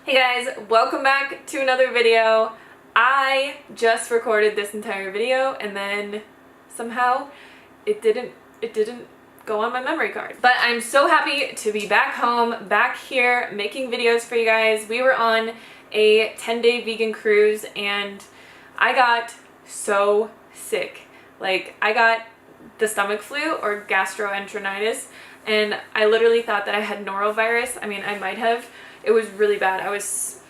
Hey guys, welcome back to another video. I just recorded this entire video and then somehow it didn't go on my memory card. But I'm so happy to be back home, back here making videos for you guys. We were on a 10-day vegan cruise and I got so sick. Like, I got the stomach flu or gastroenteritis and I literally thought that I had norovirus. I mean, I might have. It was really bad. It was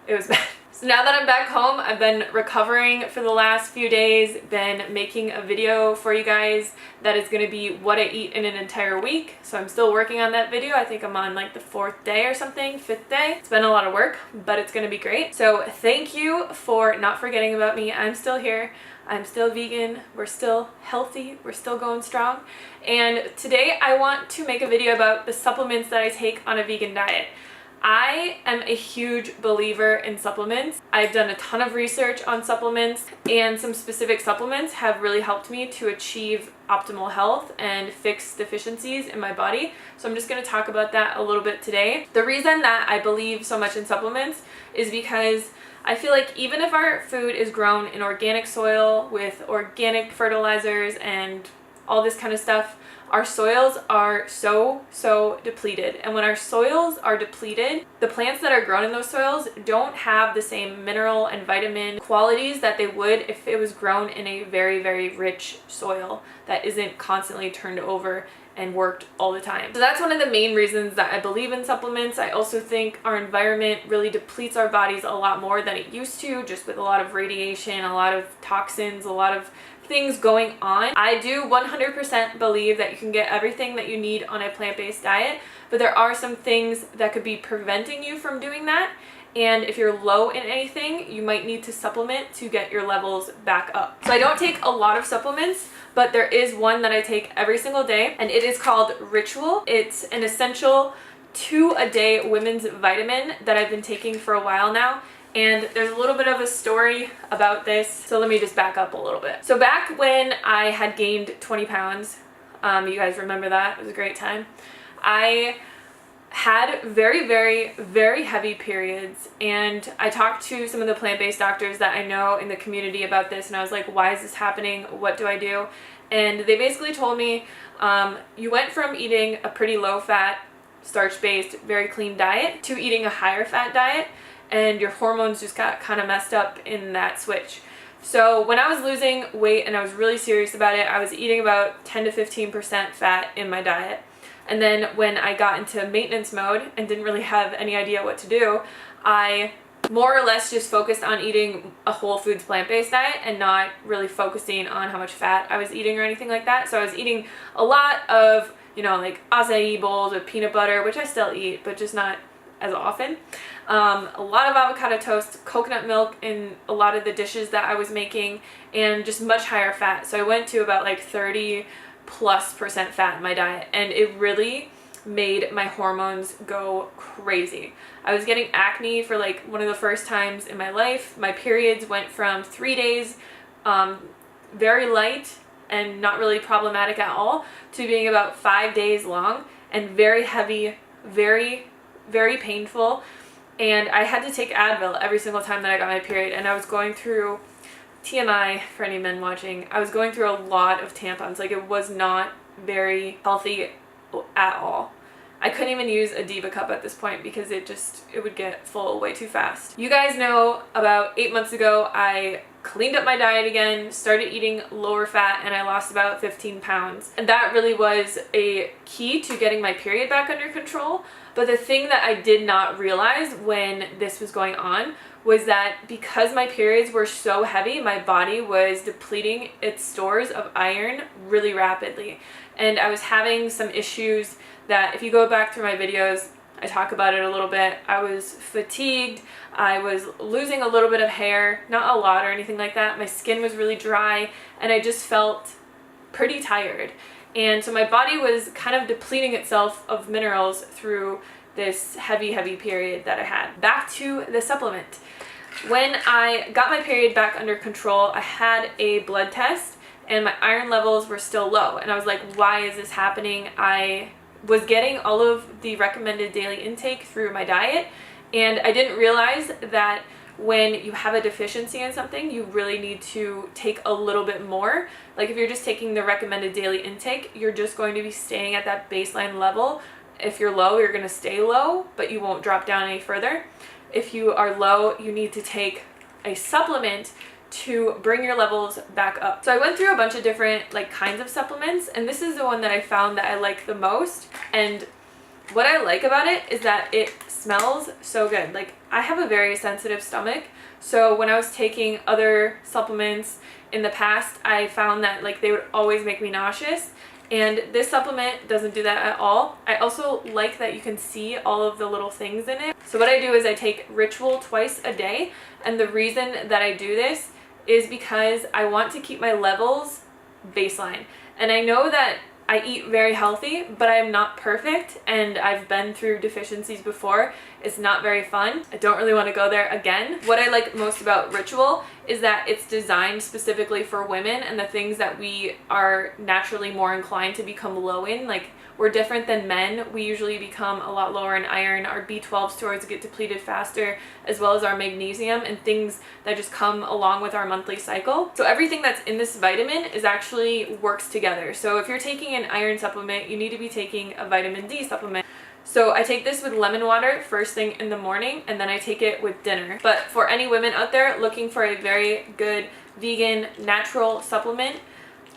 bad. So now that I'm back home, I've been recovering for the last few days, been making a video for you guys that is going to be what I eat in an entire week. So I'm still working on that video. I think I'm on like the 4th day or something, 5th day. It's been a lot of work, but it's going to be great. So thank you for not forgetting about me. I'm still here. I'm still vegan. We're still healthy. We're still going strong. And today I want to make a video about the supplements that I take on a vegan diet. I am a huge believer in supplements. I've done a ton of research on supplements, and some specific supplements have really helped me to achieve optimal health and fix deficiencies in my body. So I'm just going to talk about that a little bit today. The reason that I believe so much in supplements is because I feel like even if our food is grown in organic soil with organic fertilizers and all this kind of stuff, our soils are so depleted. And when our soils are depleted, the plants that are grown in those soils don't have the same mineral and vitamin qualities that they would if it was grown in a very rich soil that isn't constantly turned over and worked all the time. So that's one of the main reasons that I believe in supplements. I also think our environment really depletes our bodies a lot more than it used to, just with a lot of radiation, a lot of toxins, a lot of things going on. I do 100% believe that you can get everything that you need on a plant-based diet, but there are some things that could be preventing you from doing that. And if you're low in anything, you might need to supplement to get your levels back up. So I don't take a lot of supplements, but there is one that I take every single day, and it is called Ritual. It's an essential 2-a-day women's vitamin that I've been taking for a while now. And there's a little bit of a story about this, so let me just back up a little bit. So back when I had gained 20 pounds, you guys remember that? It was a great time. I had very heavy periods, and I talked to some of the plant-based doctors that I know in the community about this, and I was like, why is this happening? What do I do? And they basically told me, you went from eating a pretty low-fat, starch-based, very clean diet to eating a higher fat diet, and your hormones just got kind of messed up in that switch. So when I was losing weight and I was really serious about it, I was eating about 10 to 15% fat in my diet. And then when I got into maintenance mode and didn't really have any idea what to do, I more or less just focused on eating a whole foods plant-based diet and not really focusing on how much fat I was eating or anything like that. So I was eating a lot of, like acai bowls with peanut butter, which I still eat, but just not as often. A lot of avocado toast, coconut milk in a lot of the dishes that I was making, and just much higher fat. So I went to about like 30+% fat in my diet, and it really made my hormones go crazy. I was getting acne for like one of the first times in my life. My periods went from 3 days, very light and not really problematic at all, to being about 5 days long and very heavy, very painful. And I had to take Advil every single time that I got my period, and I was going through, TMI for any men watching, I was going through a lot of tampons. Like, it was not very healthy at all. I couldn't even use a Diva cup at this point because it would get full way too fast. You guys know about 8 months ago I cleaned up my diet again, started eating lower fat, and I lost about 15 pounds. And that really was a key to getting my period back under control. But the thing that I did not realize when this was going on was that because my periods were so heavy, my body was depleting its stores of iron really rapidly. And I was having some issues that, if you go back through my videos, I talk about it a little bit. I was fatigued, I was losing a little bit of hair, not a lot or anything like that. My skin was really dry, and I just felt pretty tired. And so my body was kind of depleting itself of minerals through this heavy period that I had. Back to the supplement. When I got my period back under control, I had a blood test and my iron levels were still low. And I was like, why is this happening? I was getting all of the recommended daily intake through my diet, And I didn't realize that when you have a deficiency in something, you really need to take a little bit more. Like if you're just taking the recommended daily intake, you're just going to be staying at that baseline level. If you're low, you're going to stay low, but you won't drop down any further. If you are low, you need to take a supplement to bring your levels back up. So I went through a bunch of different kinds of supplements, and this is the one that I found that I like the most. And what I like about it is that it smells so good. Like, I have a very sensitive stomach, so when I was taking other supplements in the past, I found that they would always make me nauseous, and this supplement doesn't do that at all. I also like that you can see all of the little things in it. So what I do is I take Ritual twice a day, and the reason that I do this is because I want to keep my levels baseline. And I know that I eat very healthy, but I am not perfect, and I've been through deficiencies before. It's not very fun. I don't really want to go there again. What I like most about Ritual is that it's designed specifically for women, and the things that we are naturally more inclined to become low in, we're different than men. We usually become a lot lower in iron. Our B12 stores get depleted faster, as well as our magnesium and things that just come along with our monthly cycle. So everything that's in this vitamin is actually works together. So if you're taking an iron supplement, you need to be taking a vitamin D supplement. So I take this with lemon water first thing in the morning, and then I take it with dinner. But for any women out there looking for a very good vegan natural supplement,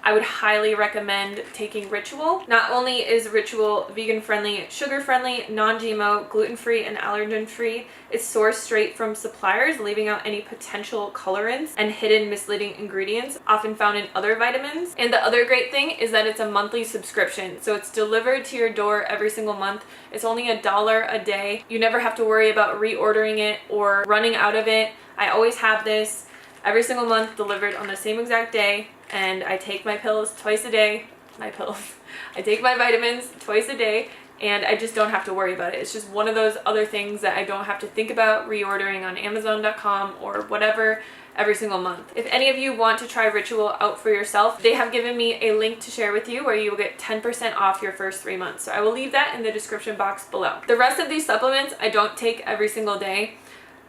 I would highly recommend taking Ritual. Not only is Ritual vegan-friendly, sugar-friendly, non-GMO, gluten-free, and allergen-free, it's sourced straight from suppliers, leaving out any potential colorants and hidden misleading ingredients often found in other vitamins. And the other great thing is that it's a monthly subscription, so it's delivered to your door every single month. It's only $1 a day. You never have to worry about reordering it or running out of it. I always have this every single month delivered on the same exact day, and I take my pills twice a day. I take my vitamins twice a day, and I just don't have to worry about it. It's just one of those other things that I don't have to think about reordering on Amazon.com or whatever every single month. If any of you want to try Ritual out for yourself, they have given me a link to share with you where you will get 10% off your first 3 months. So I will leave that in the description box below. The rest of these supplements I don't take every single day.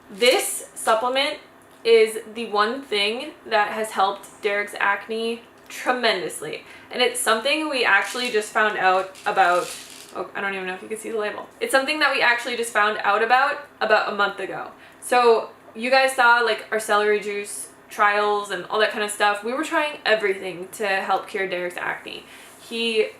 This supplement is the one thing that has helped Derek's acne tremendously. And it's something we actually just found out about, I don't even know if you can see the label. It's something that we actually just found out about a month ago. So you guys saw our celery juice trials and all that kind of stuff. We were trying everything to help cure Derek's acne. He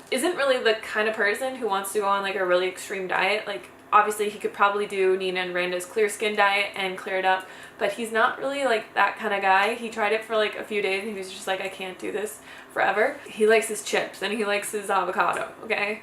isn't really the kind of person who wants to go on a really extreme diet. Obviously he could probably do Nina and Randa's clear skin diet and clear it up, but he's not really that kind of guy. He tried it for a few days and he was just I can't do this forever. He likes his chips and he likes his avocado, okay?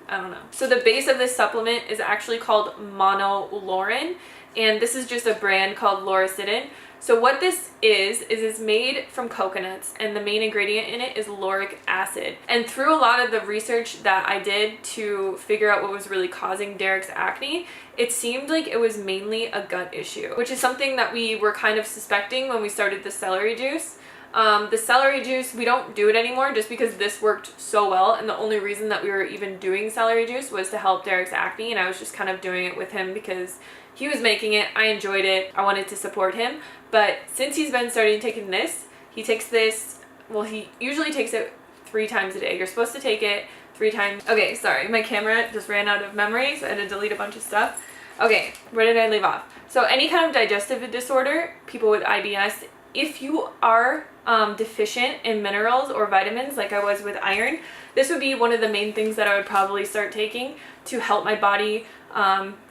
I don't know. So the base of this supplement is actually called Monolaurin, and this is just a brand called Lauricidin. So what this is it's made from coconuts, and the main ingredient in it is lauric acid. And through a lot of the research that I did to figure out what was really causing Derek's acne, it seemed like it was mainly a gut issue, which is something that we were kind of suspecting when we started the celery juice. The celery juice, we don't do it anymore just because this worked so well, and the only reason that we were even doing celery juice was to help Derek's acne, and I was just kind of doing it with him because he was making it, I enjoyed it, I wanted to support him. But since he's been starting taking this, he takes this, well, he usually takes it 3 times a day. You're supposed to take it 3 times. Okay, sorry, my camera just ran out of memory, so I had to delete a bunch of stuff. Okay, where did I leave off? So any kind of digestive disorder, people with IBS, if you are deficient in minerals or vitamins like I was with iron, this would be one of the main things that I would probably start taking to help my body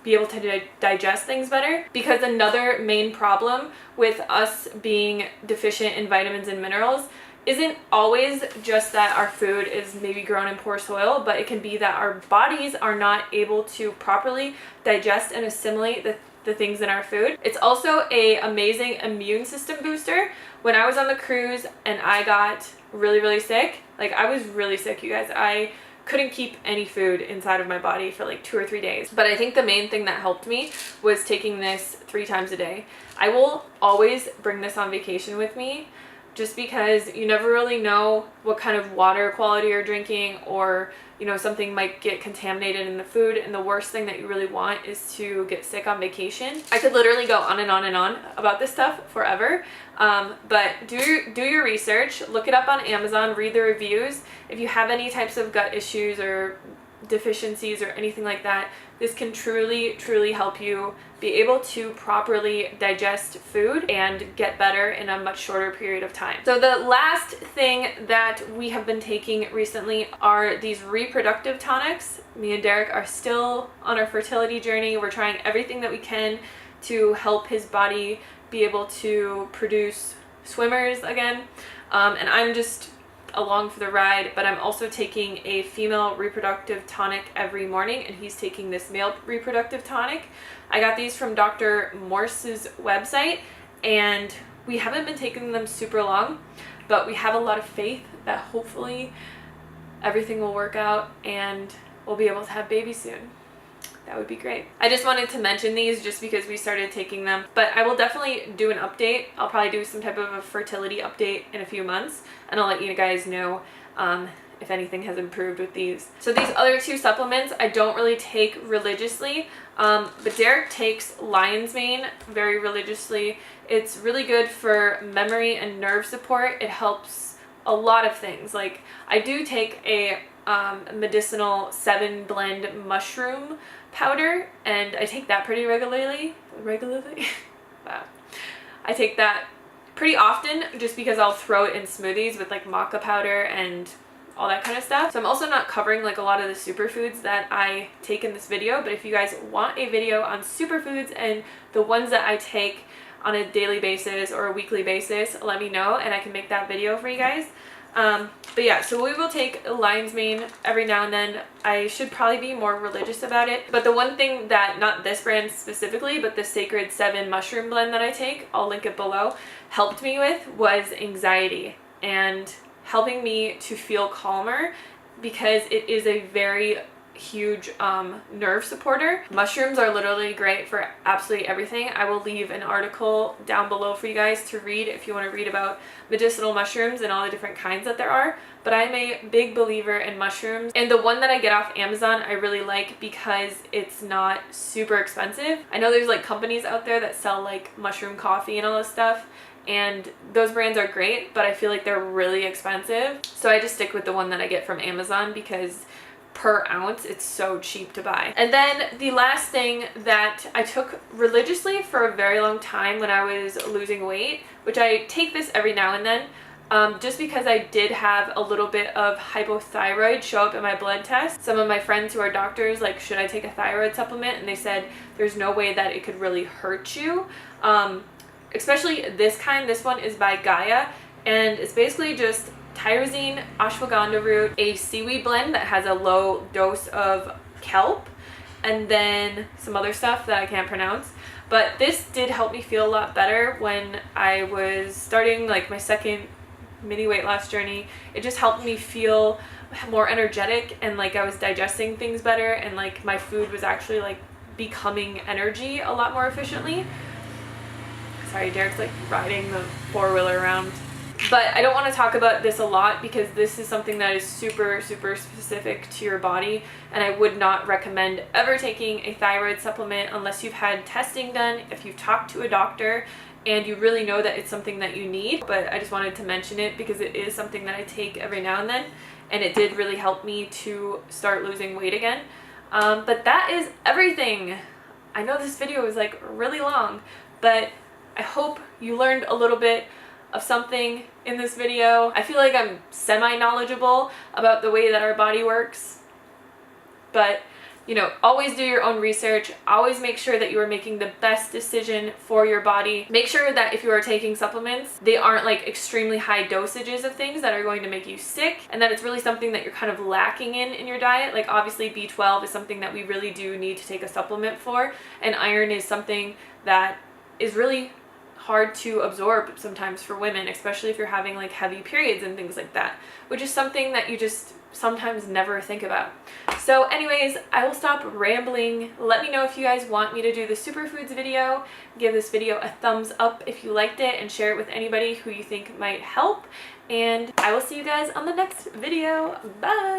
be able to digest things better. Because another main problem with us being deficient in vitamins and minerals isn't always just that our food is maybe grown in poor soil, but it can be that our bodies are not able to properly digest and assimilate the things in our food. It's also a amazing immune system booster. When I was on the cruise and I got really sick, I was really sick, you guys. I couldn't keep any food inside of my body for 2 or 3 days. But I think the main thing that helped me was taking this 3 times a day. I will always bring this on vacation with me, just because you never really know what kind of water quality you're drinking or you know, something might get contaminated in the food, and the worst thing that you really want is to get sick on vacation. I could literally go on and on and on about this stuff forever, but do your research, look it up on Amazon, read the reviews. If you have any types of gut issues or deficiencies or anything like that, this can truly help you be able to properly digest food and get better in a much shorter period of time. So the last thing that we have been taking recently are these reproductive tonics. Me and Derek are still on our fertility journey. We're trying everything that we can to help his body be able to produce swimmers again, and I'm just along for the ride, but I'm also taking a female reproductive tonic every morning, and he's taking this male reproductive tonic. I got these from Dr. Morse's website, and we haven't been taking them super long, but we have a lot of faith that hopefully everything will work out and we'll be able to have babies soon. That would be great. I just wanted to mention these just because we started taking them, but I will definitely do an update. I'll probably do some type of a fertility update in a few months, and I'll let you guys know if anything has improved with these. So these other two supplements I don't really take religiously, but Derek takes lion's mane very religiously. It's really good for memory and nerve support. It helps a lot of things. Like, I do take a medicinal 7 blend mushroom powder, and I take that pretty regularly. Wow. I take that pretty often just because I'll throw it in smoothies with like maca powder and all that kind of stuff. So I'm also not covering like a lot of the superfoods that I take in this video, but if you guys want a video on superfoods and the ones that I take on a daily basis or a weekly basis, let me know and I can make that video for you guys. But yeah, so we will take lion's mane every now and then. I should probably be more religious about it. But the one thing that, not this brand specifically, but the Sacred 7 mushroom blend that I take, I'll link it below, helped me with was anxiety and helping me to feel calmer, because it is a very huge nerve supporter. Mushrooms are literally great for absolutely everything. I will leave an article down below for you guys to read if you want to read about medicinal mushrooms and all the different kinds that there are, but I'm a big believer in mushrooms, and the one that I get off Amazon I really like because it's not super expensive. I know there's like companies out there that sell like mushroom coffee and all this stuff, and those brands are great, but I feel like they're really expensive, so I just stick with the one that I get from Amazon because per ounce it's so cheap to buy. And then the last thing that I took religiously for a very long time when I was losing weight, which I take this every now and then, just because I did have a little bit of hypothyroid show up in my blood test. Some of my friends who are doctors, like, should I take a thyroid supplement? And they said there's no way that it could really hurt you. Especially this kind. This one is by Gaia, and it's basically just tyrosine, ashwagandha root, a seaweed blend that has a low dose of kelp, and then some other stuff that I can't pronounce. But this did help me feel a lot better when I was starting like my second mini weight loss journey. It just helped me feel more energetic, and like I was digesting things better, and like my food was actually like becoming energy a lot more efficiently. Sorry, Derek's like riding the four-wheeler around. But I don't want to talk about this a lot because this is something that is super specific to your body, and I would not recommend ever taking a thyroid supplement unless you've had testing done, if you've talked to a doctor and you really know that it's something that you need. But I just wanted to mention it because it is something that I take every now and then, and it did really help me to start losing weight again. But that is everything. I know this video was like really long, but I hope you learned a little bit of something in this video. I feel like I'm semi-knowledgeable about the way that our body works, but you know, always do your own research. Always make sure that you are making the best decision for your body. Make sure that if you are taking supplements, they aren't like extremely high dosages of things that are going to make you sick, and that it's really something that you're kind of lacking in your diet. Like obviously B12 is something that we really do need to take a supplement for, and iron is something that is really hard to absorb sometimes for women, especially if you're having like heavy periods and things like that, which is something that you just sometimes never think about. So anyways, I will stop rambling. Let me know if you guys want me to do the superfoods video. Give this video a thumbs up if you liked it, and share it with anybody who you think might help, and I will see you guys on the next video. Bye!